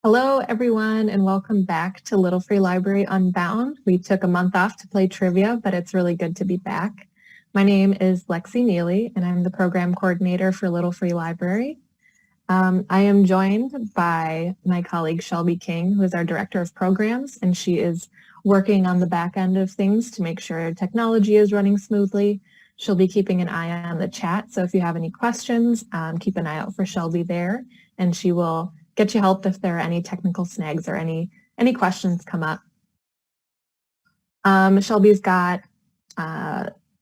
Hello, everyone, and welcome back to Little Free Library Unbound. We took a month off to play trivia, but it's really good to be back. My name is Lexi Neely, and I'm the program coordinator for Little Free Library. I am joined by my colleague Shelby King, who is our director of programs, and she is working on the back end of things to make sure technology is running smoothly. She'll be keeping an eye on the chat, so if you have any questions, keep an eye out for Shelby there, and she will get you help if there are any technical snags or any questions come up. Shelby's got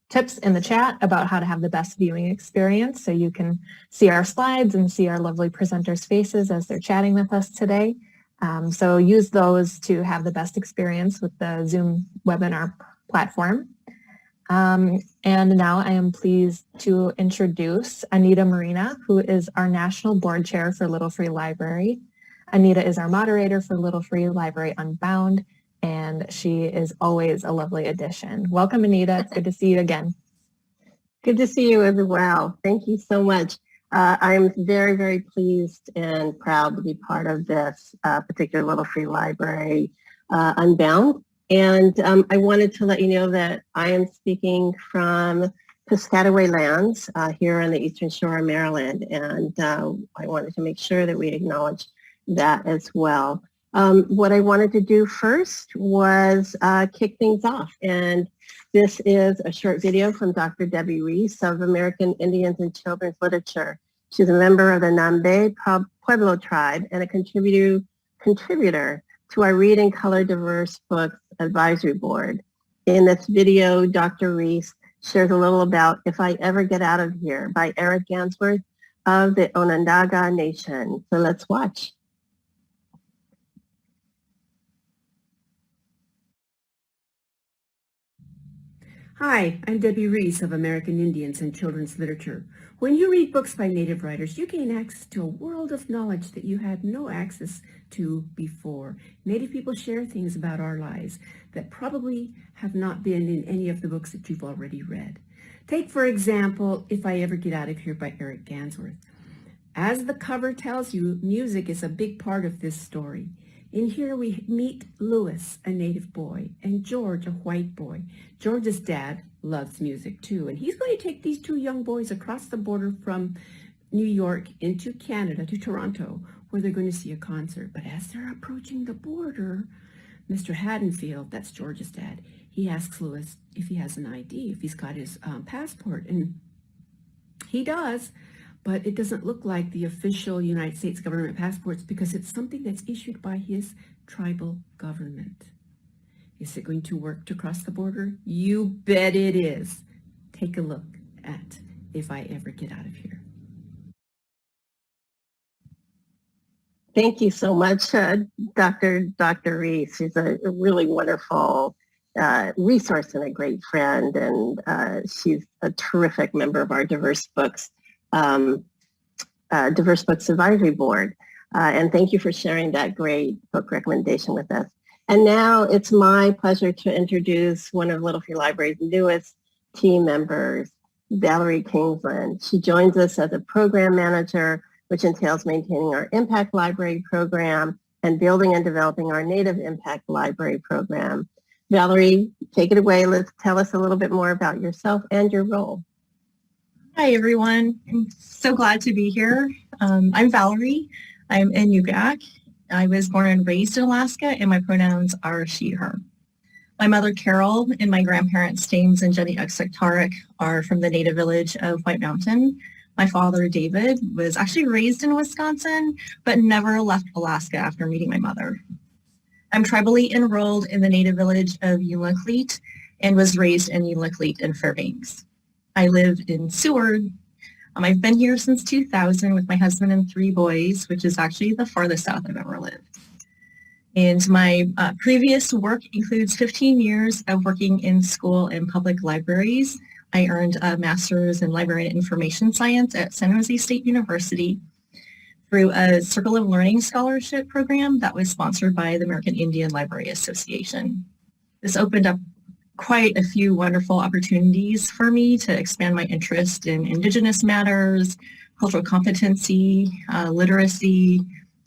tips in the chat about how to have the best viewing experience, so you can see our slides and see our lovely presenters' faces as they're chatting with us today. So use those to have the best experience with the Zoom webinar platform. And now I am pleased to introduce Anita Marina, who is our National Board Chair for Little Free Library. Anita is our moderator for Little Free Library Unbound, and she is always a lovely addition. Welcome, Anita. It's good to see you again. Good to see you as well. Thank you so much. I'm very, very pleased and proud to be part of this particular Little Free Library Unbound. And I wanted to let you know that I am speaking from Piscataway lands here on the Eastern Shore of Maryland. And I wanted to make sure that we acknowledge that as well. What I wanted to do first was kick things off. And this is a short video from Dr. Debbie Reese of American Indians and Children's Literature. She's a member of the Nambe Pueblo tribe and a contributor to our Read and Color Diverse Books Advisory Board. In this video, Dr. Reese shares a little about If I Ever Get Out of Here by Eric Gansworth of the Onondaga Nation. So let's watch. Hi, I'm Debbie Reese of American Indians and Children's Literature. When you read books by Native writers, you gain access to a world of knowledge that you had no access to before. Native people share things about our lives that probably have not been in any of the books that you've already read. Take, for example, If I Ever Get Out of Here by Eric Gansworth. As the cover tells you, music is a big part of this story. In here we meet Louis, a Native boy, and George, a white boy. George's dad loves music too, and he's going to take these two young boys across the border from New York into Canada, to Toronto, where they're going to see a concert. But as they're approaching the border, Mr. Haddonfield, that's George's dad, he asks Louis if he has an ID, if he's got his passport, and he does. But it doesn't look like the official United States government passports because it's something that's issued by his tribal government. Is it going to work to cross the border? You bet it is. Take a look at If I Ever Get Out of Here. Thank you so much, Dr. Reese. She's a really wonderful resource and a great friend, and she's a terrific member of our Diverse Books Advisory Board. And thank you for sharing that great book recommendation with us. And now it's my pleasure to introduce one of Little Free Library's newest team members, Valerie Kingsland. She joins us as a program manager, which entails maintaining our Impact Library program and building and developing our Native Impact Library program. Valerie, take it away. Let's tell us a little bit more about yourself and your role. Hi, everyone. I'm so glad to be here. I'm Valerie. I'm Inupiaq. I was born and raised in Alaska, and my pronouns are she, her. My mother, Carol, and my grandparents, James and Jenny Uxuk-Tarek, are from the native village of White Mountain. My father, David, was actually raised in Wisconsin, but never left Alaska after meeting my mother. I'm tribally enrolled in the native village of Unalakleet and was raised in Unalakleet in Fairbanks. I live in Seward. I've been here since 2000 with my husband and 3 boys, which is actually the farthest south I've ever lived. And my previous work includes 15 years of working in school and public libraries. I earned a master's in library and information science at San Jose State University through a Circle of Learning Scholarship program that was sponsored by the American Indian Library Association. This opened up quite a few wonderful opportunities for me to expand my interest in Indigenous matters, cultural competency, literacy,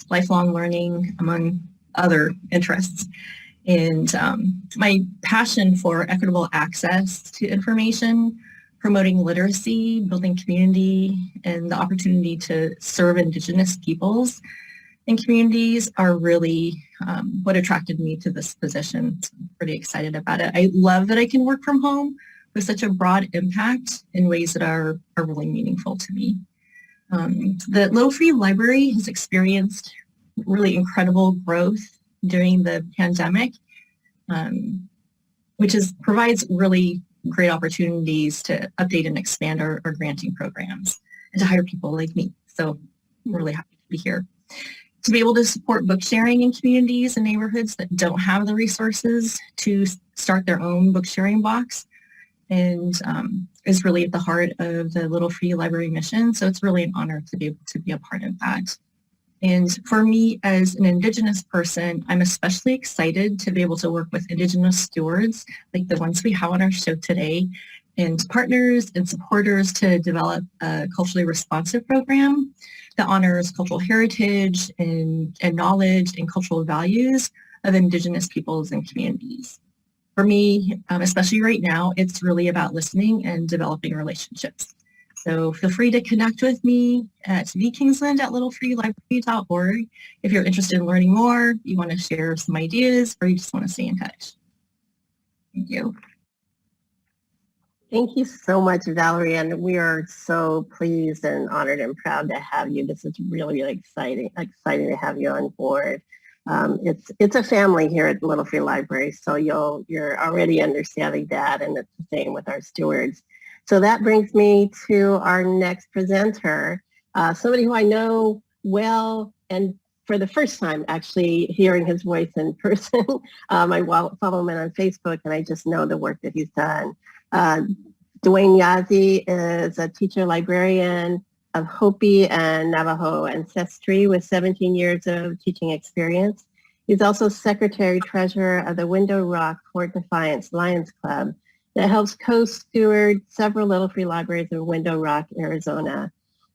lifelong learning, among other interests. And my passion for equitable access to information, promoting literacy, building community, and the opportunity to serve Indigenous peoples and communities are really what attracted me to this position. So I'm pretty excited about it. I love that I can work from home with such a broad impact in ways that are really meaningful to me. The Little Free Library has experienced really incredible growth during the pandemic, which provides really great opportunities to update and expand our granting programs and to hire people like me. So I'm really happy to be here. To be able to support book sharing in communities and neighborhoods that don't have the resources to start their own book sharing box and is really at the heart of the Little Free Library mission. So it's really an honor to be able to be a part of that. And for me as an Indigenous person, I'm especially excited to be able to work with Indigenous stewards like the ones we have on our show today and partners and supporters to develop a culturally responsive program that honors cultural heritage and knowledge and cultural values of Indigenous peoples and communities. For me, especially right now, it's really about listening and developing relationships. So feel free to connect with me at thekingsland@littlefreelibrary.org if you're interested in learning more, you want to share some ideas, or you just want to stay in touch. Thank you. Thank you so much, Valerie, and we are so pleased and honored and proud to have you. This is really, really exciting to have you on board. It's a family here at Little Free Library, so you're already understanding that, and it's the same with our stewards. So that brings me to our next presenter, somebody who I know well, and for the first time actually hearing his voice in person. I follow him on Facebook, and I just know the work that he's done. Duane Yazzie is a teacher librarian of Hopi and Navajo ancestry with 17 years of teaching experience. He's also secretary treasurer of the Window Rock Fort Defiance Lions Club that helps co-steward several Little Free Libraries in Window Rock, Arizona.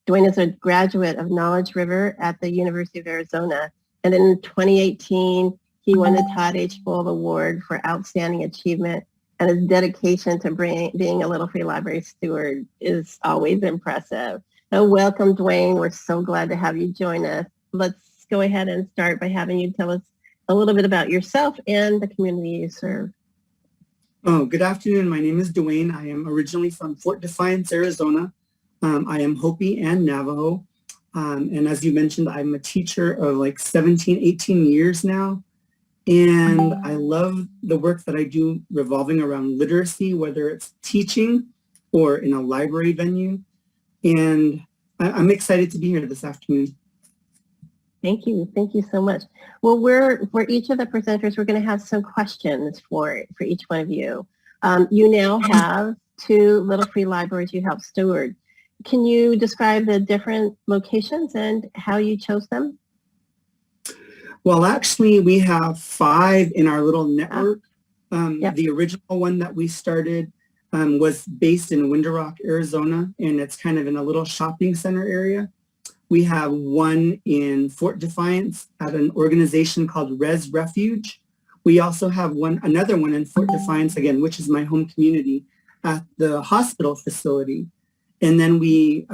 Duane is a graduate of Knowledge River at the University of Arizona, and in 2018, he won the Todd H. Bull Award for Outstanding Achievement, and his dedication to being a Little Free Library steward is always impressive. So welcome, Duane. We're so glad to have you join us. Let's go ahead and start by having you tell us a little bit about yourself and the community you serve. Oh, good afternoon. My name is Duane. I am originally from Fort Defiance, Arizona. I am Hopi and Navajo. And as you mentioned, I'm a teacher of like 17, 18 years now. And I love the work that I do revolving around literacy, whether it's teaching or in a library venue. And I'm excited to be here this afternoon. Thank you. Thank you so much. Well, for each of the presenters, we're going to have some questions for each one of you. You now have 2 Little Free Libraries you help steward. Can you describe the different locations and how you chose them? Well, actually, we have 5 in our little network. Yep. The original one that we started was based in Window Rock, Arizona, and it's kind of in a little shopping center area. We have 1 in Fort Defiance at an organization called Reservation. We also have another one in Fort Defiance, again, which is my home community, at the hospital facility. And then we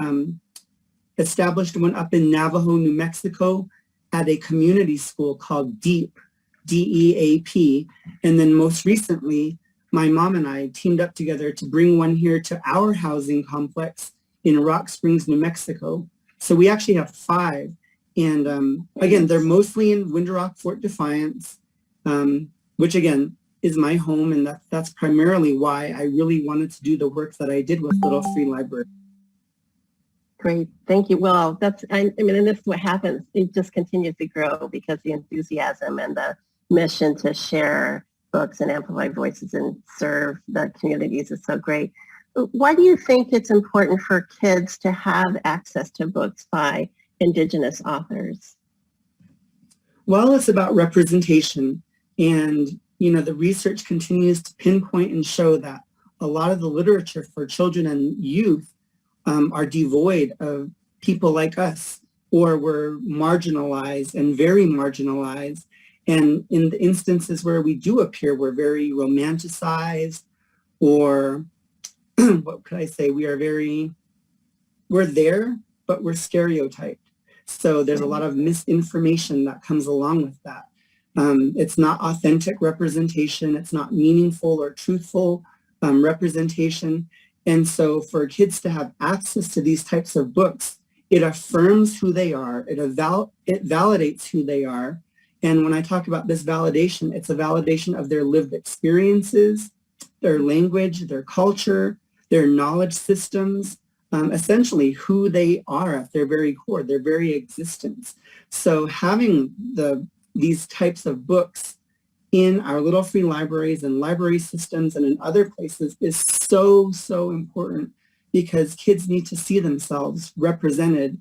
established one up in Navajo, New Mexico, at a community school called DEAP, D-E-A-P. And then most recently, my mom and I teamed up together to bring one here to our housing complex in Rock Springs, New Mexico. So we actually have 5. And again, they're mostly in Window Rock, Fort Defiance, which again is my home. And that's primarily why I really wanted to do the work that I did with Little Free Library. Great. Thank you. Well, and this is what happens. It just continues to grow because the enthusiasm and the mission to share books and amplify voices and serve the communities is so great. Why do you think it's important for kids to have access to books by Indigenous authors? Well, it's about representation. And the research continues to pinpoint and show that a lot of the literature for children and youth are devoid of people like us, or were marginalized and very marginalized. And in the instances where we do appear, we're very romanticized, or what could I say? We're there, but we're stereotyped. So there's a lot of misinformation that comes along with that. It's not authentic representation. It's not meaningful or truthful representation. And so for kids to have access to these types of books, it affirms who they are. It validates who they are. And when I talk about this validation, it's a validation of their lived experiences, their language, their culture, their knowledge systems, essentially who they are at their very core, their very existence. So having these types of books in our Little Free Libraries and library systems and in other places is so, so important, because kids need to see themselves represented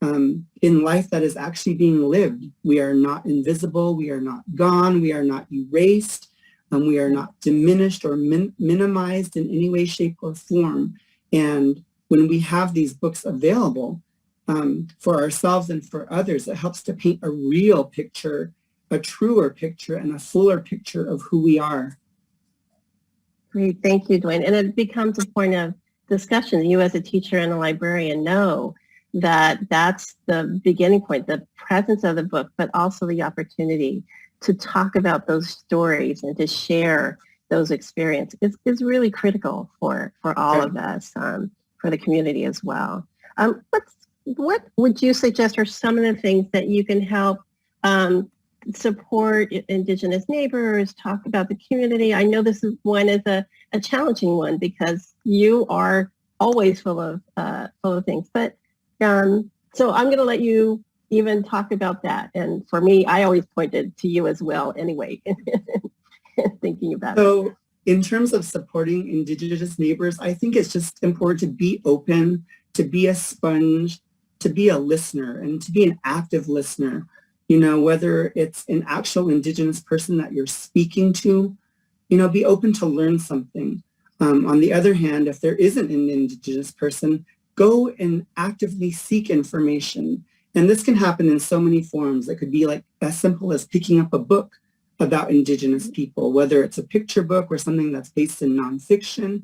in life that is actually being lived. We are not invisible. We are not gone. We are not erased. We are not diminished or minimized in any way, shape, or form. And when we have these books available for ourselves and for others, it helps to paint a real picture, a truer picture, and a fuller picture of who we are. Great, thank you, Duane. And it becomes a point of discussion. You as a teacher and a librarian know that that's the beginning point, the presence of the book, but also the opportunity to talk about those stories and to share those experiences is really critical for all of us, for the community as well. What would you suggest are some of the things that you can help support Indigenous neighbors, talk about the community? I know this one is a challenging one because you are always full of things, but so I'm going to let you even talk about that. And for me, I always pointed to you as well anyway, thinking about it. So in terms of supporting Indigenous neighbors, I think it's just important to be open, to be a sponge, to be a listener, and to be an active listener. Whether it's an actual Indigenous person that you're speaking to, be open to learn something. On the other hand, if there isn't an Indigenous person, go and actively seek information. And this can happen in so many forms. It could be like as simple as picking up a book about Indigenous people, whether it's a picture book or something that's based in nonfiction.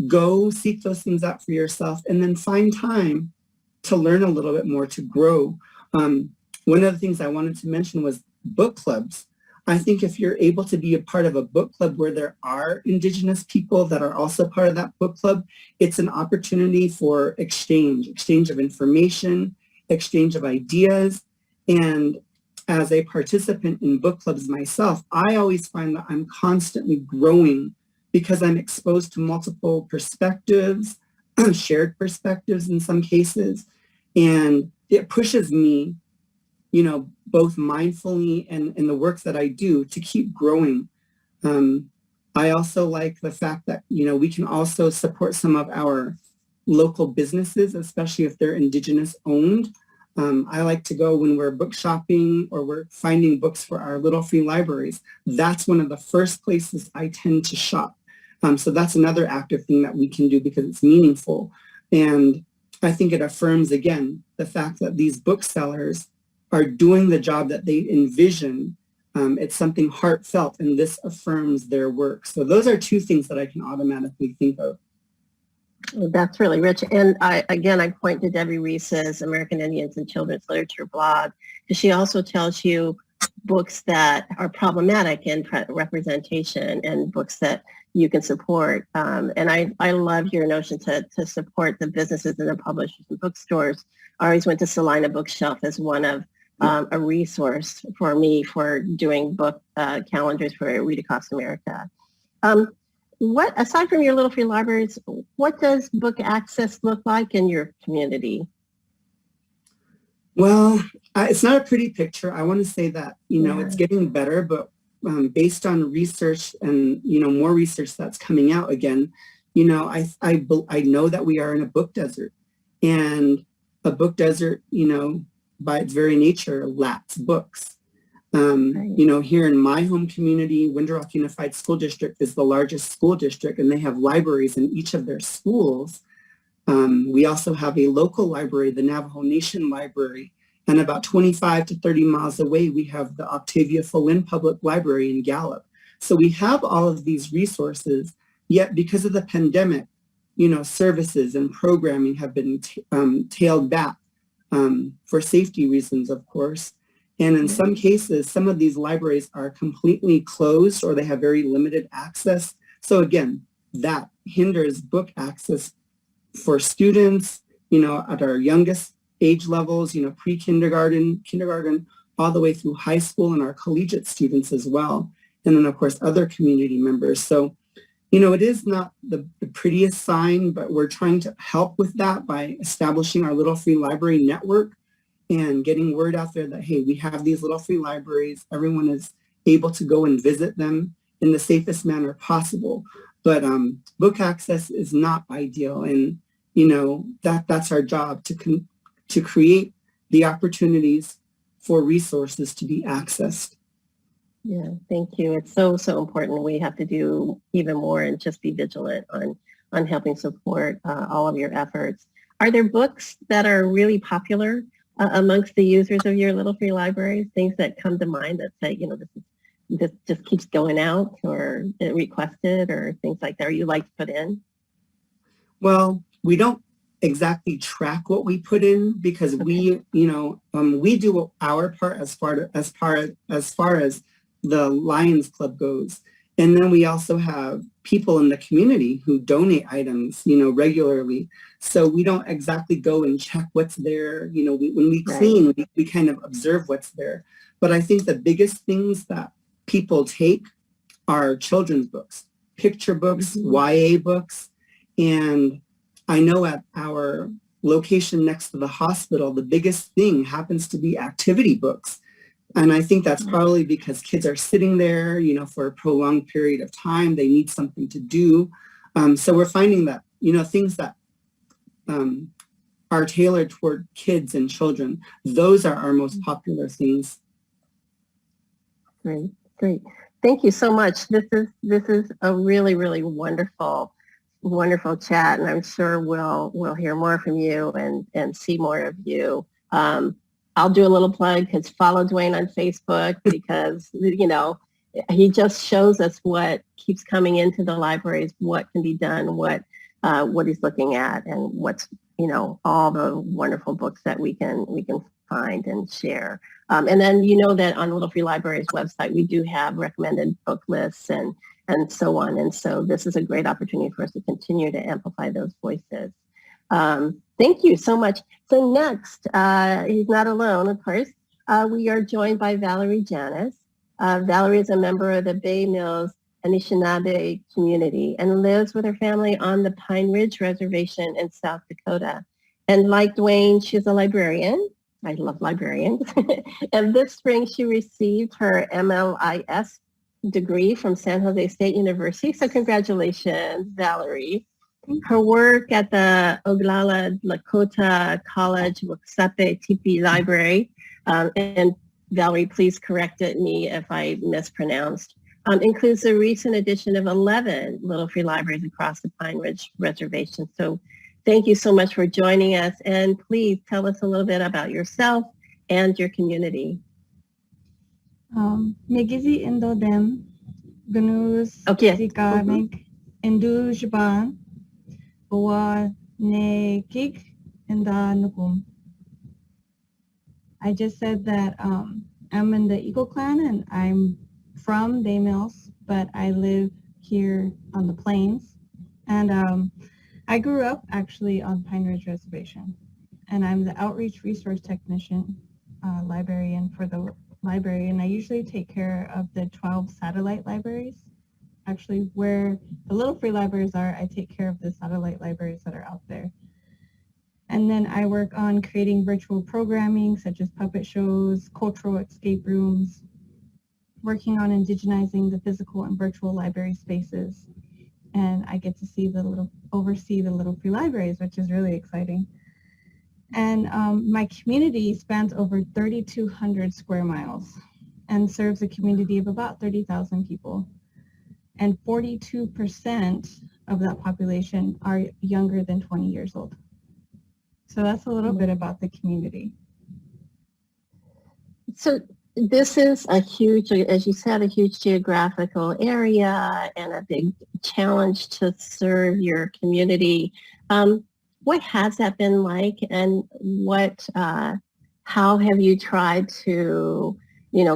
Go seek those things out for yourself, and then find time to learn a little bit more, to grow. One of the things I wanted to mention was book clubs. I think if you're able to be a part of a book club where there are Indigenous people that are also part of that book club, it's an opportunity for exchange of information, exchange of ideas. And as a participant in book clubs myself, I always find that I'm constantly growing because I'm exposed to multiple perspectives, shared perspectives in some cases, and it pushes me, both mindfully and in the work that I do, to keep growing. I also like the fact that, we can also support some of our local businesses, especially if they're Indigenous owned. I like to go when we're book shopping or we're finding books for our Little Free Libraries. That's one of the first places I tend to shop. So that's another active thing that we can do because it's meaningful. And I think it affirms, again, the fact that these booksellers are doing the job that they envision. It's something heartfelt, and this affirms their work. So those are two things that I can automatically think of. That's really rich. And I point to Debbie Reese's American Indians and Children's Literature blog, because she also tells you books that are problematic in representation and books that you can support. And I love your notion to support the businesses and the publishers and bookstores. I always went to Salina Bookshelf as one of a resource for me for doing book calendars for Read Across America. What, aside from your Little Free Libraries, what does book access look like in your community? Well, it's not a pretty picture. I want to say that, it's getting better, but based on research and, more research that's coming out again, I know that we are in a book desert, and a book desert, by its very nature, lacks books. You know, here in my home community, Winter Rock Unified School District is the largest school district, and they have libraries in each of their schools. We also have a local library, the Navajo Nation Library, and about 25 to 30 miles away, we have the Octavia Folin Public Library in Gallup. So we have all of these resources, yet because of the pandemic, you know, services and programming have been tailed back for safety reasons, of course. And in some cases, some of these libraries are completely closed or they have very limited access. So again, that hinders book access for students, you know, at our youngest age levels, you know, pre-kindergarten, kindergarten, all the way through high school, and our collegiate students as well. And then, of course, other community members. So, you know, it is not the prettiest sign, but we're trying to help with that by establishing our Little Free Library network and getting word out there that, hey, we have these Little Free Libraries. Everyone is able to go and visit them in the safest manner possible. But book access is not ideal. And, you know, that's our job, to create the opportunities for resources to be accessed. Yeah, thank you. It's so important. We have to do even more and just be vigilant on helping support all of your efforts. Are there books that are really popular amongst the users of your Little Free Libraries? Things that come to mind that say, you know, this just keeps going out, or requested, or things like that, or you like to put in? Well, we don't exactly track what we put in because we, you know, we do our part as far as the Lions Club goes. And then we also have people in the community who donate items, you know, regularly. So we don't exactly go and check what's there. You know, when we clean, we kind of observe what's there. But I think the biggest things that people take are children's books, picture books, YA books. And I know at our location next to the hospital, the biggest thing happens to be activity books. And I think that's probably because kids are sitting there, you know, for a prolonged period of time. They need something to do. So we're finding that, you know, things that are tailored toward kids and children, those are our most popular things. Great. Thank you so much. This is a really, really wonderful chat, and I'm sure we'll hear more from you and see more of you. I'll do a little plug, because follow Duane on Facebook, because, you know, he just shows us what keeps coming into the libraries, what can be done, what he's looking at, and what's, you know, all the wonderful books that we can find and share. And then, you know, that on Little Free Library's website, we do have recommended book lists and so on. And so this is a great opportunity for us to continue to amplify those voices. Thank you so much. So next, he's not alone, of course. We are joined by Valerie Janis. Valerie is a member of the Bay Mills Anishinaabe community and lives with her family on the Pine Ridge Reservation in South Dakota. And like Duane, she's a librarian. I love librarians. And this spring, she received her MLIS degree from San Jose State University. So congratulations, Valerie. Her work at the Oglala Lakota College Waksape Tipi Library, and Valerie, please correct me if I mispronounced, includes the recent addition of 11 Little Free Libraries across the Pine Ridge Reservation. So thank you so much for joining us, and please tell us a little bit about yourself and your community. Megizi indo dem, gnus zikamek, indu jban, Boa ne kik inda nukum. I just said that I'm in the Eagle Clan and I'm from Bay Mills, but I live here on the plains. And I grew up actually on Pine Ridge Reservation. And I'm the outreach resource technician, librarian for the library. And I usually take care of the 12 satellite libraries. Actually, where the Little Free Libraries are, I take care of the satellite libraries that are out there. And then I work on creating virtual programming such as puppet shows, cultural escape rooms, working on indigenizing the physical and virtual library spaces. And I get to oversee the Little Free Libraries, which is really exciting. And my community spans over 3,200 square miles. and serves a community of about 30,000 people. And 42% of that population are younger than 20 years old. So that's a little bit about the community. So this is a huge, as you said, a huge geographical area and a big challenge to serve your community. What has that been like, and how have you tried to,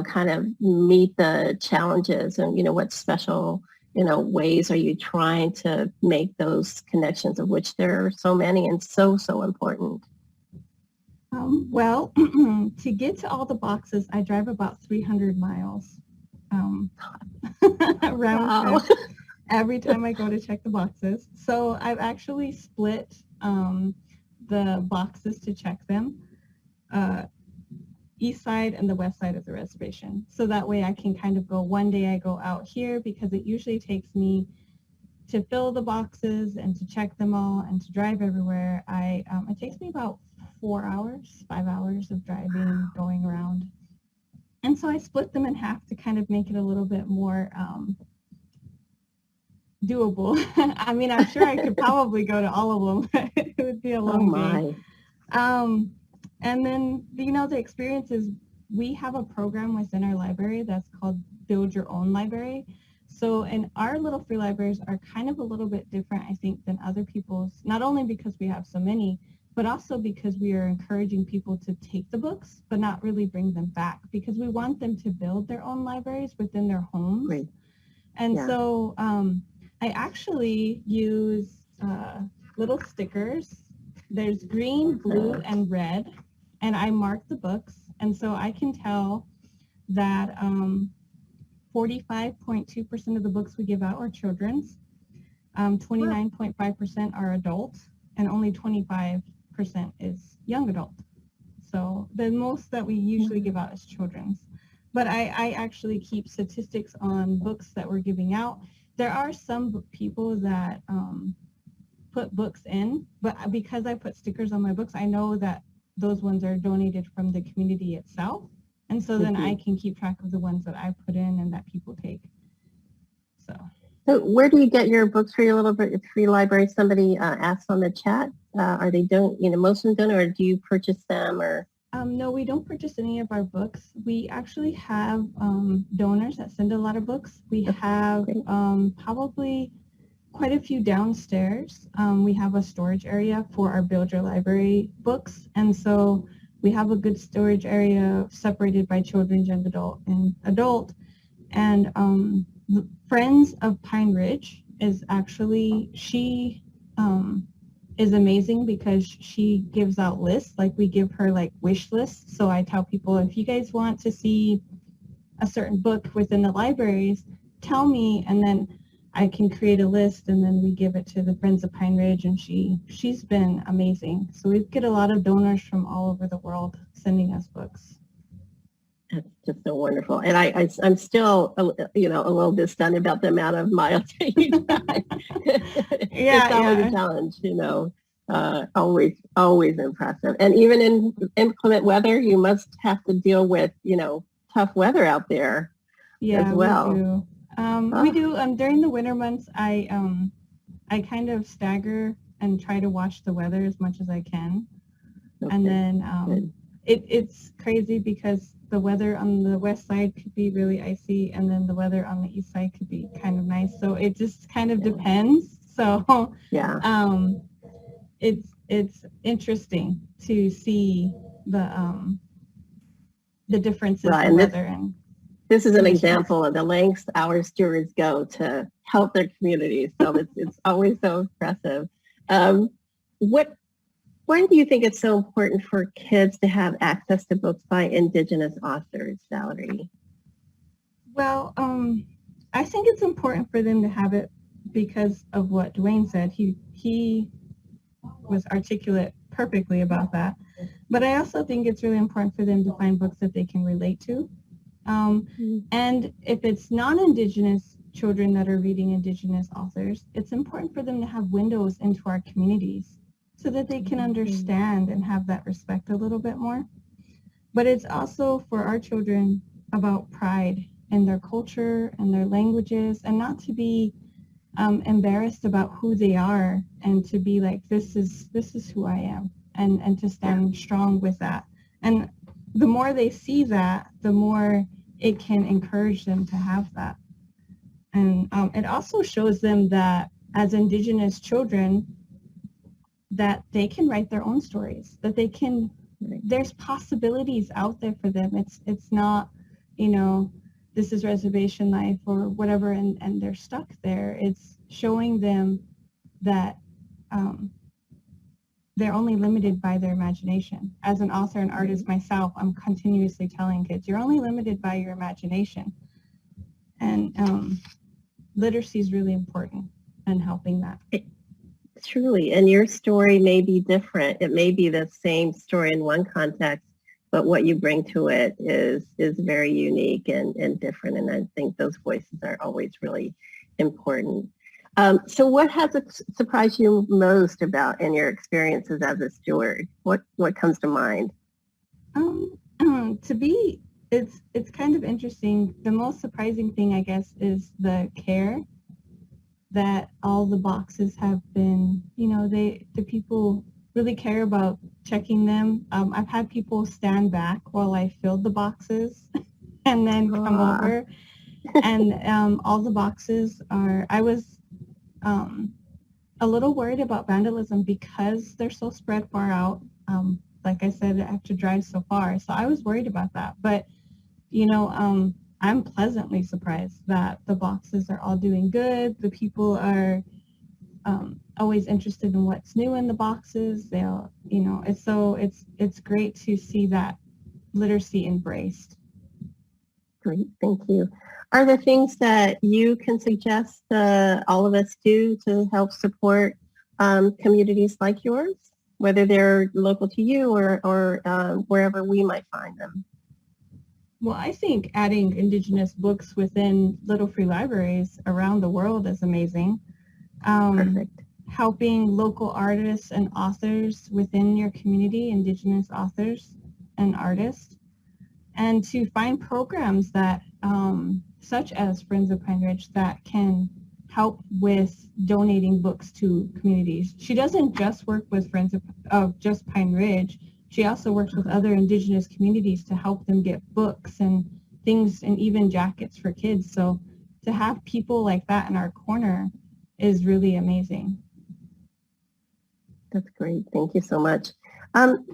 kind of meet the challenges, and, what special, ways are you trying to make those connections, of which there are so many and so important? Well, to get to all the boxes, I drive about 300 miles round trip every time I go to check the boxes. So I've actually split the boxes to check them, east side and the west side of the reservation. So that way I can kind of go, one day I go out here, because it usually takes me to fill the boxes and to check them all and to drive everywhere. It takes me about 5 hours of driving, going around. And so I split them in half to kind of make it a little bit more doable. I mean, I'm sure I could probably go to all of them, but it would be a long day. And then, the experience is, we have a program within our library that's called Build Your Own Library. So, and our Little Free Libraries are kind of a little bit different, I think, than other people's, not only because we have so many, but also because we are encouraging people to take the books, but not really bring them back, because we want them to build their own libraries within their homes. Right. And so I actually use little stickers. There's green, blue, and red, and I mark the books. And so I can tell that 45.2% of the books we give out are children's, 29.5% are adult, and only 25% is young adult. So the most that we usually give out is children's. But I actually keep statistics on books that we're giving out. There are some people that put books in, but because I put stickers on my books, I know that those ones are donated from the community itself. And so then I can keep track of the ones that I put in and that people take. So where do you get your books for your Little Free Library? Somebody asked on the chat. Are they most of them done, or do you purchase them? Or no, we don't purchase any of our books. We actually have donors that send a lot of books. We have probably quite a few downstairs. We have a storage area for our Build Your Library books, and so we have a good storage area separated by children's and adult. And Friends of Pine Ridge is actually, she is amazing, because she gives out lists. Like, we give her like wish lists. So I tell people, if you guys want to see a certain book within the libraries, tell me, and then I can create a list, and then we give it to the Friends of Pine Ridge, and she's been amazing. So we get a lot of donors from all over the world sending us books. That's just so wonderful. And I'm still, a little bit stunned about the amount of miles that you drive. It's always a challenge, always impressive. And even in inclement weather, you must have to deal with, tough weather out there as well. We do. During the winter months, I kind of stagger and try to watch the weather as much as I can. Okay. And then it's crazy, because the weather on the west side could be really icy, and then the weather on the east side could be kind of nice. So it just kind of depends. So it's interesting to see the differences in weather. And this is an example of the lengths our stewards go to help their communities. So it's always so impressive. Why do you think it's so important for kids to have access to books by Indigenous authors, Valerie? Well, I think it's important for them to have it because of what Duane said. He was articulate perfectly about that. But I also think it's really important for them to find books that they can relate to. And if it's non-Indigenous children that are reading Indigenous authors, it's important for them to have windows into our communities, so that they can understand and have that respect a little bit more. But it's also for our children about pride in their culture and their languages, and not to be embarrassed about who they are, and to be like, this is who I am, and to stand strong with that. And the more they see that, the more it can encourage them to have that. And it also shows them that as Indigenous children, that they can write their own stories, that they can, there's possibilities out there for them. It's not, this is reservation life or whatever, and they're stuck there. It's showing them that they're only limited by their imagination. As an author and artist myself, I'm continuously telling kids, you're only limited by your imagination. And literacy is really important in helping that. Truly, and your story may be different. It may be the same story in one context, but what you bring to it is very unique and different. And I think those voices are always really important. So what has surprised you most about in your experiences as a steward? What comes to mind? It's kind of interesting. The most surprising thing, I guess, is the care that all the boxes have been, the people really care about checking them. I've had people stand back while I filled the boxes and then come over. And all the boxes I was a little worried about vandalism because they're so spread far out. Like I said, I have to drive so far. So I was worried about that. But, I'm pleasantly surprised that the boxes are all doing good. The people are always interested in what's new in the boxes. They'll, it's great to see that literacy embraced. Great, thank you. Are there things that you can suggest all of us do to help support communities like yours, whether they're local to you or wherever we might find them? Well, I think adding Indigenous books within Little Free Libraries around the world is amazing. Perfect. Helping local artists and authors within your community, Indigenous authors and artists, and to find programs that, such as Friends of Pine Ridge, that can help with donating books to communities. She doesn't just work with Friends of just Pine Ridge. She also works with other Indigenous communities to help them get books and things, and even jackets for kids. So to have people like that in our corner is really amazing. That's great. Thank you so much.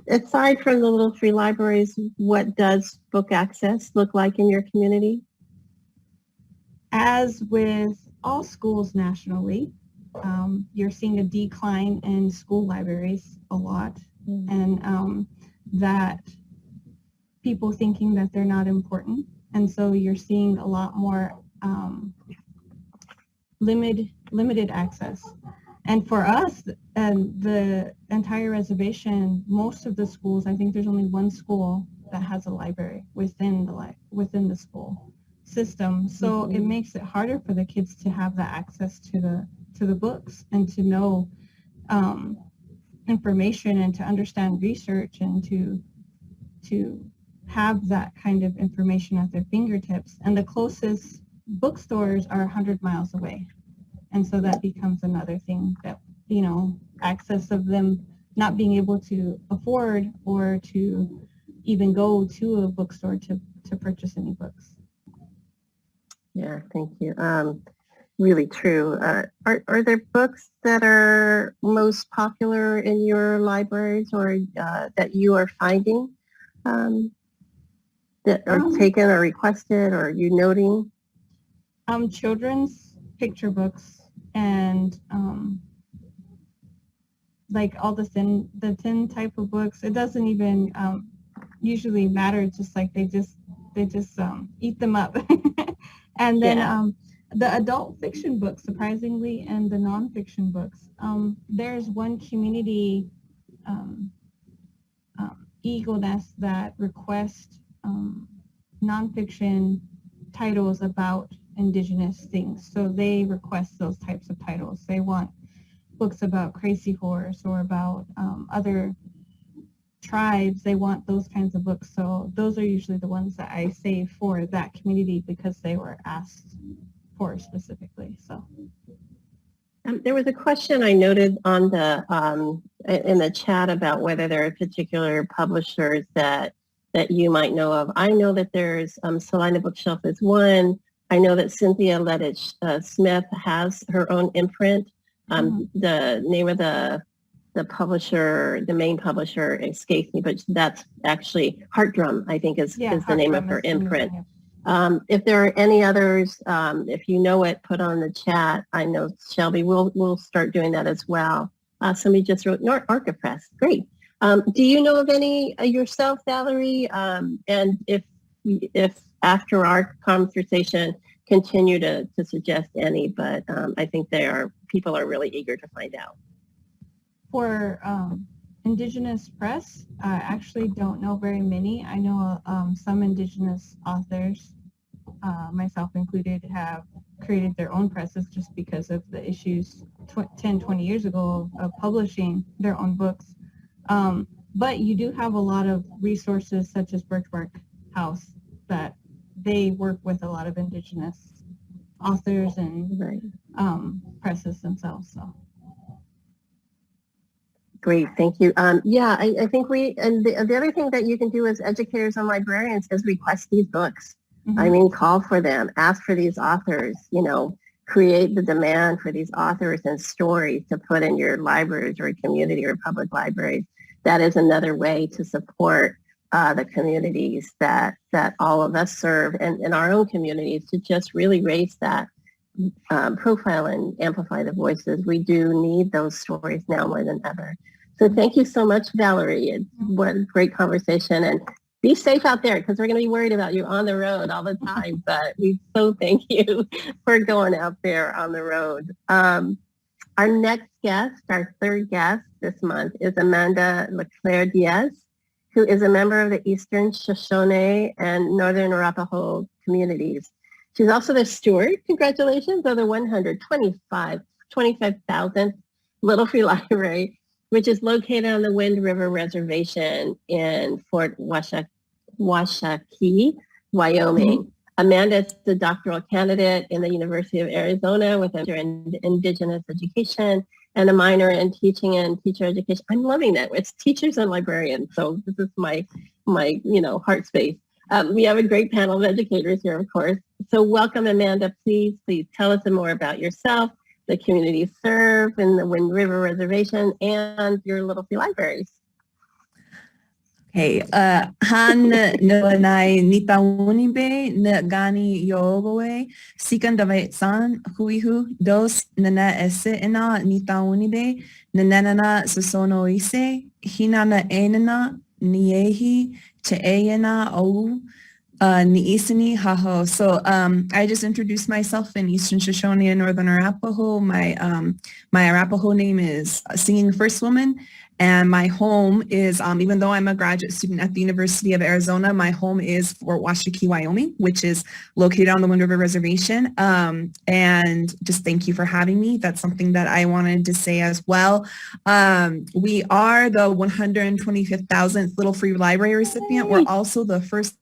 Aside from the Little Free Libraries, what does book access look like in your community? As with all schools nationally, you're seeing a decline in school libraries a lot. And that people thinking that they're not important. And so you're seeing a lot more limited access. And for us, the entire reservation, most of the schools, I think there's only one school that has a library within the school system. So it makes it harder for the kids to have the access to the books and to know information and to understand research and to have that kind of information at their fingertips. And the closest bookstores are 100 miles away. And so that becomes another thing that, access of them not being able to afford or to even go to a bookstore to purchase any books. Yeah, thank you. Really true. Are there books that are most popular in your libraries or that you are finding that are taken or requested, or you noting? Children's picture books and like all the thin type of books. It doesn't even usually matter. It's just like they just eat them up. And then the adult fiction books, surprisingly, and the nonfiction books. There's one community Eagle Nest that requests nonfiction titles about Indigenous things. So they request those types of titles. They want books about Crazy Horse or about other tribes, they want those kinds of books. So those are usually the ones that I save for that community because they were asked for specifically. So. There was a question I noted on the in the chat about whether there are particular publishers that you might know of. I know that there's Salina Bookshelf is one. I know that Cynthia Lettich Smith has her own imprint. The name of the publisher, the main publisher, escapes me, but that's actually Heart Drum, I think is the name of her imprint. If there are any others, if you know it, put on the chat. I know Shelby will start doing that as well. Somebody just wrote Orca Press. Great. Do you know of any yourself, Valerie? And if after our conversation, continue to suggest any, but I think people are really eager to find out. For Indigenous press, I actually don't know very many. I know some Indigenous authors, myself included, have created their own presses just because of the issues 10, 20 years ago of publishing their own books. But you do have a lot of resources such as Birchmark House that they work with a lot of Indigenous authors and presses themselves. So. Great, thank you. I think the other thing that you can do as educators and librarians is request these books. Mm-hmm. I mean, call for them, ask for these authors, create the demand for these authors and stories to put in your libraries or community or public libraries. That is another way to support the communities that all of us serve and in our own communities to just really raise that profile and amplify the voices. We do need those stories now more than ever. So thank you so much, Valerie. What a great conversation. And be safe out there because we're going to be worried about you on the road all the time. But we so thank you for going out there on the road. Our next guest, our third guest this month is Amanda Leclair Diaz, who is a member of the Eastern Shoshone and Northern Arapaho communities. She's also the steward, congratulations, of the 25,000th Little Free Library, which is located on the Wind River Reservation in Fort Washakie, Wyoming. Mm-hmm. Amanda is the doctoral candidate in the University of Arizona with a major in Indigenous education and a minor in teaching and teacher education. I'm loving that. It's teachers and librarians, so this is my heart space. We have a great panel of educators here, of course. So welcome, Amanda. Please tell us more about yourself, the community served in the Wind River Reservation, and your Little Free Libraries. Okay, han nai nitaunibe na gani yogoe sikan davetsan huihu dos nana ese ina nitaunibe nanana sasono ise hinana enana niehi cheena ou Niisini Haho. So I just introduced myself in Eastern Shoshone and Northern Arapaho. My Arapaho name is Singing First Woman, and my home is, even though I'm a graduate student at the University of Arizona, my home is Fort Washakie, Wyoming, which is located on the Wind River Reservation. And just thank you for having me. That's something that I wanted to say as well. We are the 125,000th Little Free Library recipient. We're also the first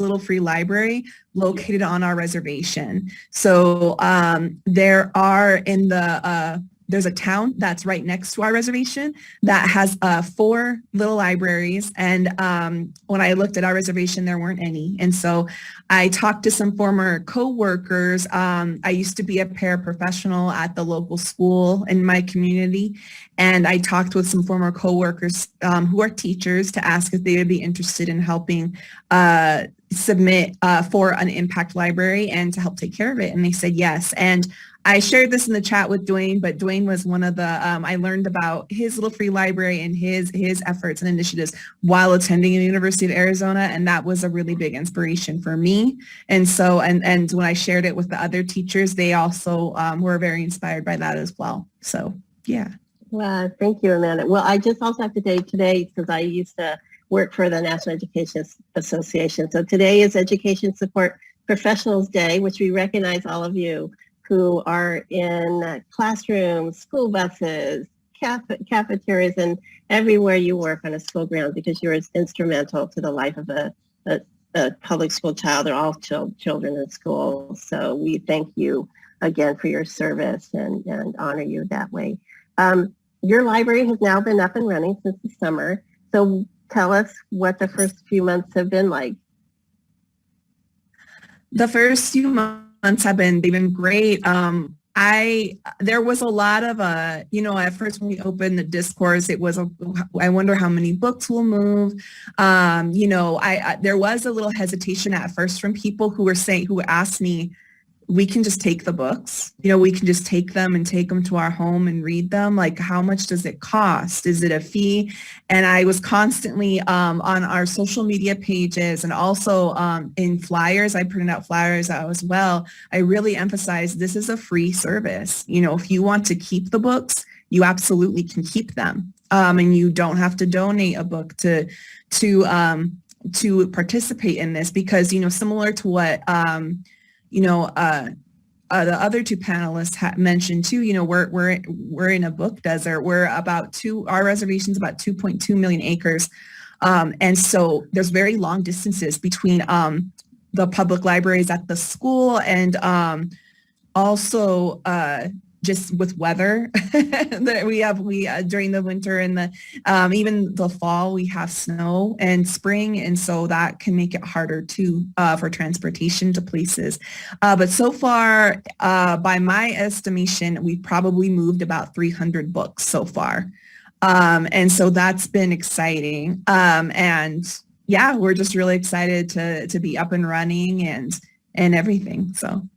Little Free Library located on our reservation. So there's a town that's right next to our reservation that has 4 little libraries. And when I looked at our reservation, there weren't any. And so I talked to some former co-workers. I used to be a paraprofessional at the local school in my community. And I talked with some former co-workers who are teachers to ask if they would be interested in helping submit for an impact library and to help take care of it. And they said yes. And I shared this in the chat with Duane, but Duane was one of the, I learned about his Little Free Library and his efforts and initiatives while attending the University of Arizona. And that was a really big inspiration for me. And so, and when I shared it with the other teachers, they also were very inspired by that as well. So, yeah. Wow, thank you, Amanda. Well, I just also have to say today, because I used to work for the National Education Association. So today is Education Support Professionals Day, which we recognize all of you who are in classrooms, school buses, cafeterias and everywhere you work on a school ground, because you're instrumental to the life of a public school child or all children in school. So we thank you again for your service and honor you that way. Your library has now been up and running since the summer. So tell us what the first few months have been like. The first few months they've been great. There was a lot of, at first when we opened the discourse, it was, I wonder how many books will move. There was a little hesitation at first from people who asked me, we can just take the books, we can just take them and take them to our home and read them. Like, how much does it cost? Is it a fee? And I was constantly on our social media pages and also in flyers, I printed out flyers as well. I really emphasized this is a free service. If you want to keep the books, you absolutely can keep them. And you don't have to donate a book to participate in this, because, similar to what, the other two panelists mentioned too, we're in a book desert. Our reservation's about 2.2 million acres. And so there's very long distances between the public libraries at the school and also just with weather that we during the winter and even the fall, we have snow and spring. And so that can make it harder too for transportation to places. But so far, by my estimation, we've probably moved about 300 books so far. And so that's been exciting. And yeah, we're just really excited to be up and running and everything. So.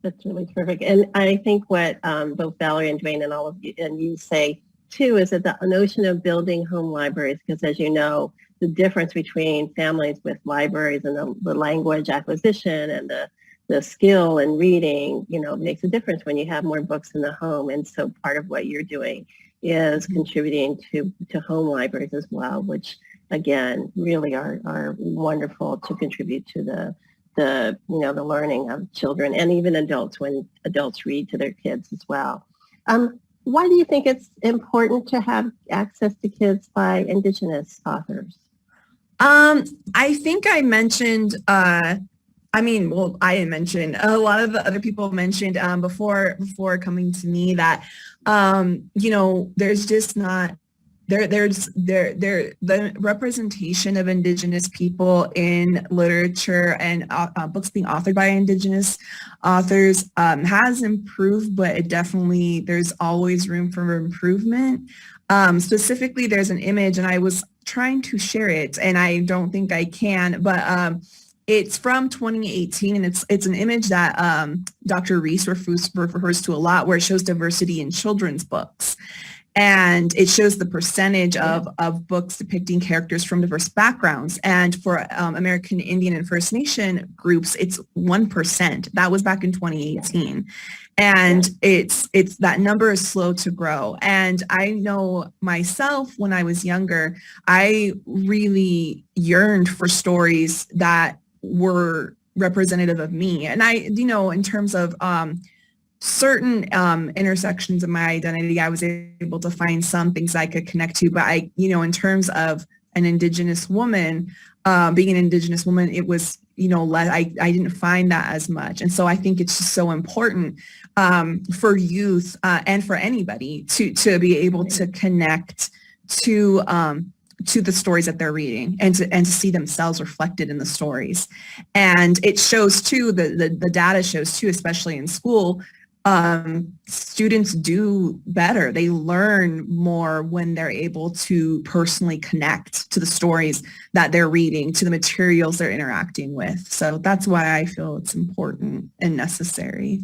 That's really terrific. And I think what both Valerie and Duane and all of you and you say too is that the notion of building home libraries, because as you know, the difference between families with libraries and the language acquisition and the skill in reading, makes a difference when you have more books in the home. And so part of what you're doing is contributing to home libraries as well, which again, really are wonderful to contribute to the learning of children and even adults when adults read to their kids as well. Why do you think it's important to have access to kids by Indigenous authors? I think I mentioned, I didn't mention, a lot of the other people mentioned before coming to me that, there's just not, the representation of Indigenous people in literature and books being authored by Indigenous authors has improved, but it definitely, there's always room for improvement. Specifically, there's an image, and I was trying to share it, and I don't think I can, but it's from 2018, and it's an image that Dr. Reese refers to a lot, where it shows diversity in children's books. And it shows the percentage of books depicting characters from diverse backgrounds. And for American Indian and First Nation groups, it's 1%. That was back in 2018. And it's that number is slow to grow. And I know myself, when I was younger, I really yearned for stories that were representative of me. And I, in terms of certain intersections of my identity, I was able to find some things I could connect to, but I, in terms of an Indigenous woman, being an Indigenous woman, it was, I didn't find that as much. And so I think it's just so important for youth and for anybody to be able to connect to the stories that they're reading and to see themselves reflected in the stories. And it shows too, the data shows too, especially in school, students do better. They learn more when they're able to personally connect to the stories that they're reading, to the materials they're interacting with. So that's why I feel it's important and necessary.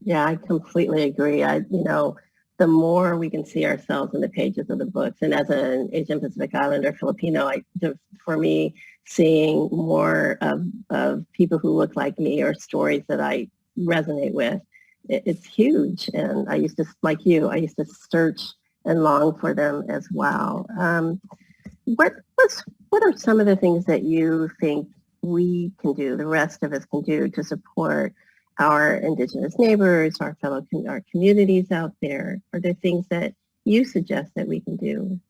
Yeah, I completely agree. The more we can see ourselves in the pages of the books, and as an Asian Pacific Islander Filipino, for me, seeing more of people who look like me or stories that I resonate with, it's huge. And I used to, like you, I used to search and long for them as well. What are some of the things that you think we can do, the rest of us can do, to support our Indigenous neighbors, our communities out there? Are there things that you suggest that we can do?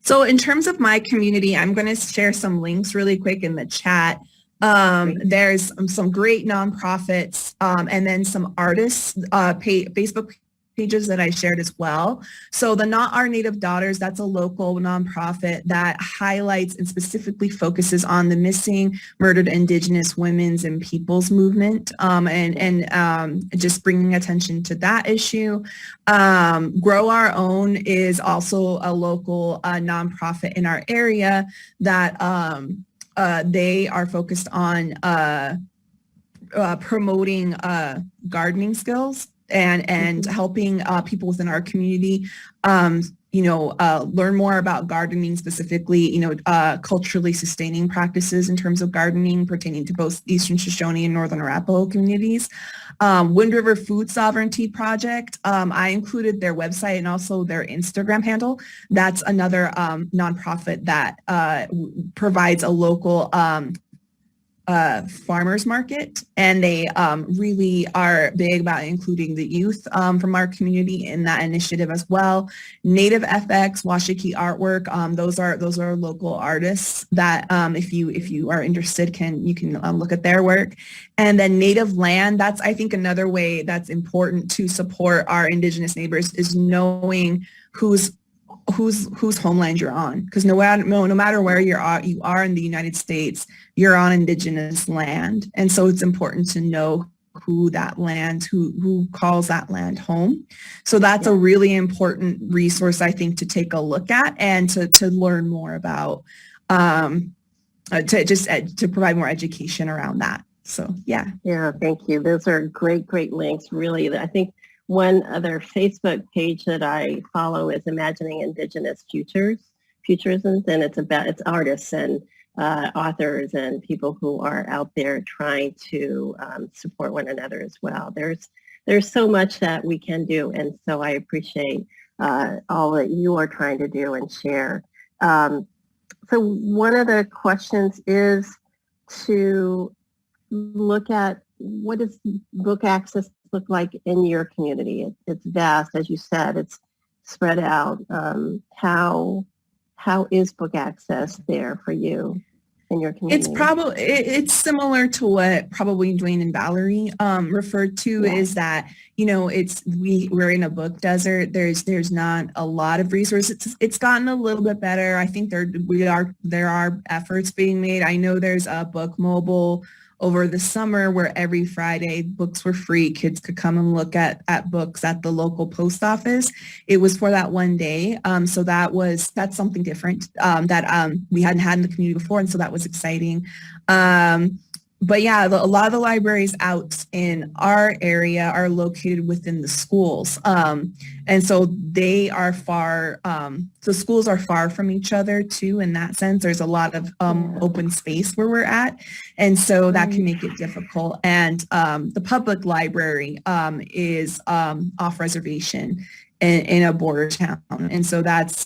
So in terms of my community, I'm going to share some links really quick in the chat. There's some great nonprofits and then some artists Facebook pages that I shared as well. So the Not Our Native Daughters, that's a local nonprofit that highlights and specifically focuses on the missing, murdered Indigenous women's and people's movement and just bringing attention to that issue. Grow Our Own is also a local nonprofit in our area that they are focused on promoting gardening skills and helping people within our community, learn more about gardening, specifically, culturally sustaining practices in terms of gardening pertaining to both Eastern Shoshone and Northern Arapaho communities. Wind River Food Sovereignty Project, I included their website and also their Instagram handle. That's another nonprofit that provides a local farmers market, and they really are big about including the youth from our community in that initiative as well. Native FX, Washakie Artwork, those are local artists that if you are interested, you can look at their work. And then Native Land, that's I think another way that's important to support our Indigenous neighbors is knowing whose homeland you're on, because no matter where you are in the United States, you're on Indigenous land, and so it's important to know who calls that land home. So that's a really important resource, I think, to take a look at and to learn more about, to provide more education around that. So yeah. Yeah, thank you. Those are great links. Really, I think one other Facebook page that I follow is Imagining Indigenous Futurisms, and it's artists and authors and people who are out there trying to support one another as well. There's so much that we can do, and so I appreciate all that you are trying to do and share. So one of the questions is to look at what does book access look like in your community. It's vast, as you said, it's spread out. How is book access there for you in your community? It's similar to what probably Duane and Valarie referred to, is that we're in a book desert. There's not a lot of resources. It's gotten a little bit better. I think there are efforts being made. I know there's a book mobile over the summer where every Friday books were free. Kids could come and look at books at the local post office. It was for that one day. So that's something different that we hadn't had in the community before. And so that was exciting. But yeah, a lot of the libraries out in our area are located within the schools. And so they are far, the schools are far from each other too, in that sense. There's a lot of open space where we're at. And so that can make it difficult. And the public library is off reservation in a border town. And so that's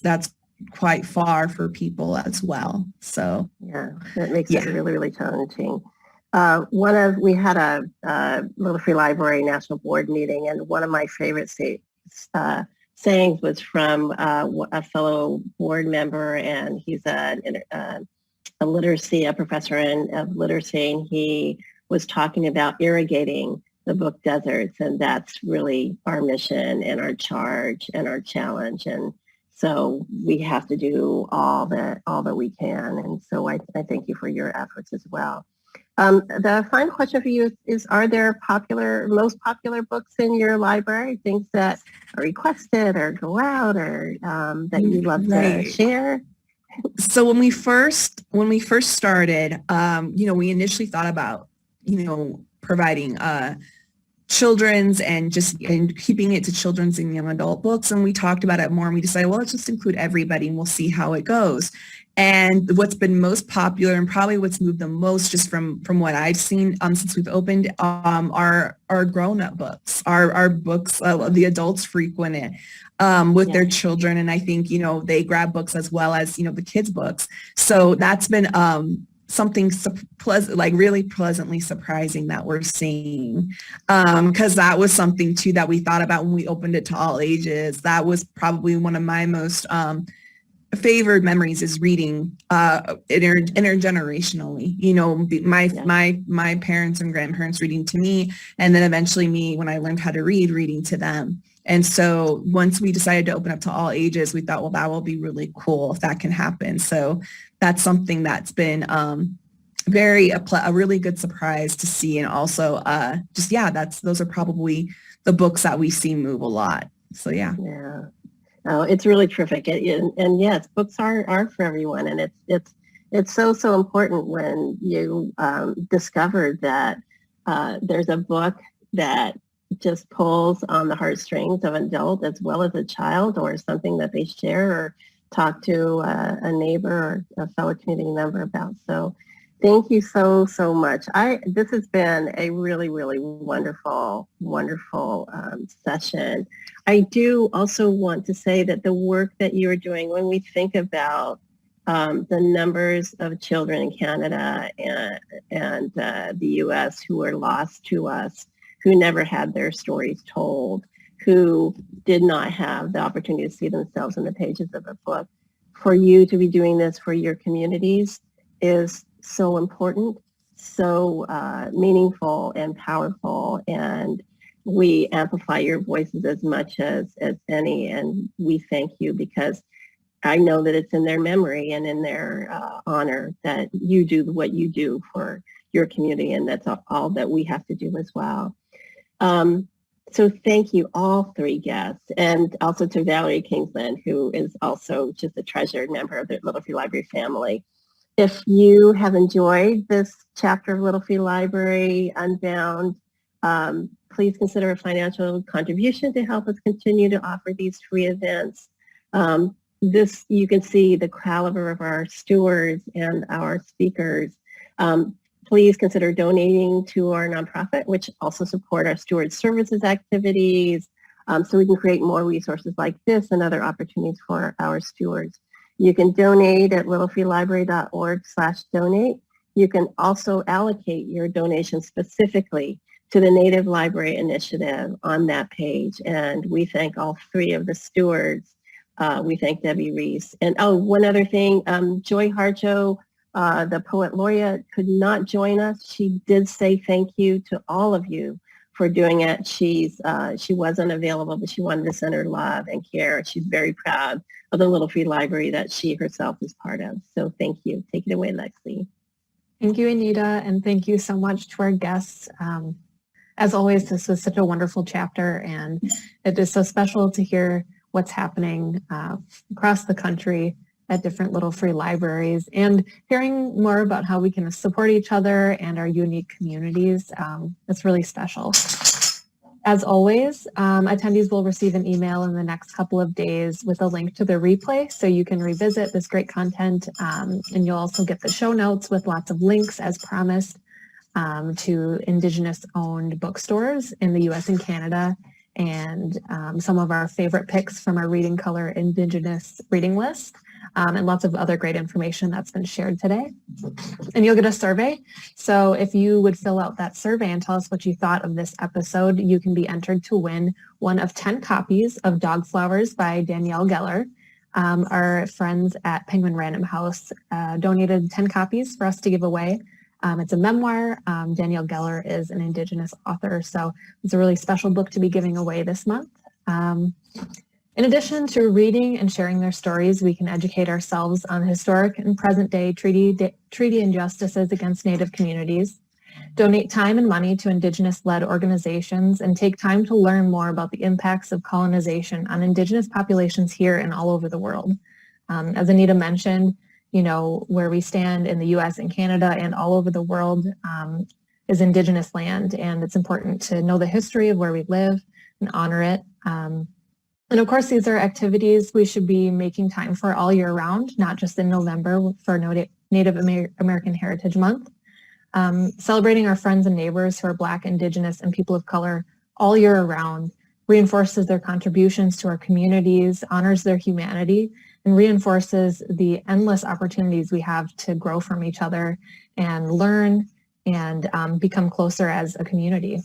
quite far for people as well. So yeah, that makes it really, really challenging. We had a Little Free Library National Board meeting, and one of my favorite sayings was from a fellow board member, and he's a professor of literacy, and he was talking about irrigating the book deserts, and that's really our mission and our charge and our challenge. And so we have to do all that we can. And so I thank you for your efforts as well. The final question for you is, are there most popular books in your library, things that are requested or go out or that you'd love to share? So when we first started, we initially thought about, providing children's and keeping it to children's and young adult books. And we talked about it more, and we decided, well, let's just include everybody and we'll see how it goes. And what's been most popular and probably what's moved the most, just from what I've seen since we've opened, are grown-up books, our books the adults frequent it with their children. And I think, they grab books as well as, the kids' books. So that's been something like really pleasantly surprising that we're seeing, because that was something too that we thought about when we opened it to all ages. That was probably one of my most favored memories, is reading intergenerationally. You know, my parents and grandparents reading to me, and then eventually me, when I learned how to read, reading to them. And so once we decided to open up to all ages, we thought, well, that will be really cool if that can happen. So that's something that's been a really good surprise to see. And also those are probably the books that we see move a lot. So yeah. Yeah. Oh, it's really terrific. And yes, books are for everyone. And it's so important when you discover that there's a book that just pulls on the heartstrings of an adult as well as a child, or something that they share or talk to a neighbor or a fellow community member about. So thank you so much. This has been a really, really wonderful session. I do also want to say that the work that you are doing, when we think about the numbers of children in Canada and the U.S. who are lost to us, who never had their stories told, who did not have the opportunity to see themselves in the pages of a book, for you to be doing this for your communities is so important, so meaningful and powerful, and we amplify your voices as much as any, and we thank you, because I know that it's in their memory and in their honor that you do what you do for your community, and that's all that we have to do as well. So thank you, all three guests, and also to Valerie Kingsland, who is also just a treasured member of the Little Free Library family. If you have enjoyed this chapter of Little Free Library Unbound, please consider a financial contribution to help us continue to offer these free events. You can see the caliber of our stewards and our speakers. Please consider donating to our nonprofit, which also support our steward services activities, so we can create more resources like this and other opportunities for our stewards. You can donate at littlefreelibrary.org/donate. You can also allocate your donation specifically to the Native Library Initiative on that page. And we thank all three of the stewards. We thank Debbie Reese. And one other thing, Joy Harjo, the poet laureate, could not join us. She did say thank you to all of you for doing it. She wasn't available, but she wanted to send her love and care. She's very proud of the Little Free Library that she herself is part of. So thank you. Take it away, Lexi. Thank you, Anita, and thank you so much to our guests. As always, this was such a wonderful chapter, and it is so special to hear what's happening across the country at different Little Free Libraries, and hearing more about how we can support each other and our unique communities. It's really special. As always, attendees will receive an email in the next couple of days with a link to the replay, so you can revisit this great content, and you'll also get the show notes with lots of links, as promised, to Indigenous-owned bookstores in the U.S. and Canada, and some of our favorite picks from our Reading Color Indigenous reading list, and lots of other great information that's been shared today. And you'll get a survey. So if you would fill out that survey and tell us what you thought of this episode, you can be entered to win one of 10 copies of Dog Flowers by Danielle Geller. Our friends at Penguin Random House donated 10 copies for us to give away. It's a memoir. Danielle Geller is an Indigenous author, so it's a really special book to be giving away this month. In addition to reading and sharing their stories, we can educate ourselves on historic and present-day treaty injustices against Native communities, donate time and money to Indigenous-led organizations, and take time to learn more about the impacts of colonization on Indigenous populations here and all over the world. As Anita mentioned, you know, where we stand in the U.S. and Canada and all over the world is Indigenous land, and it's important to know the history of where we live and honor it. And of course, these are activities we should be making time for all year round, not just in November for Native American Heritage Month. Celebrating our friends and neighbors who are Black, Indigenous, and people of color all year round reinforces their contributions to our communities, honors their humanity, and reinforces the endless opportunities we have to grow from each other and learn and become closer as a community.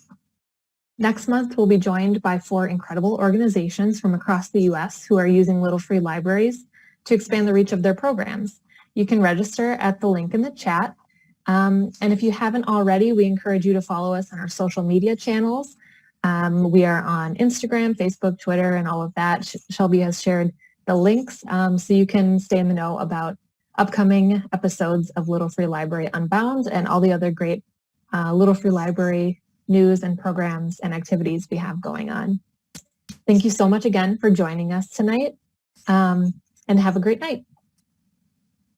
Next month, we'll be joined by 4 incredible organizations from across the U.S. who are using Little Free Libraries to expand the reach of their programs. You can register at the link in the chat. And if you haven't already, we encourage you to follow us on our social media channels. We are on Instagram, Facebook, Twitter, and all of that. Shelby has shared the links so you can stay in the know about upcoming episodes of Little Free Library Unbound and all the other great Little Free Library news and programs and activities we have going on. Thank you so much again for joining us tonight, and have a great night.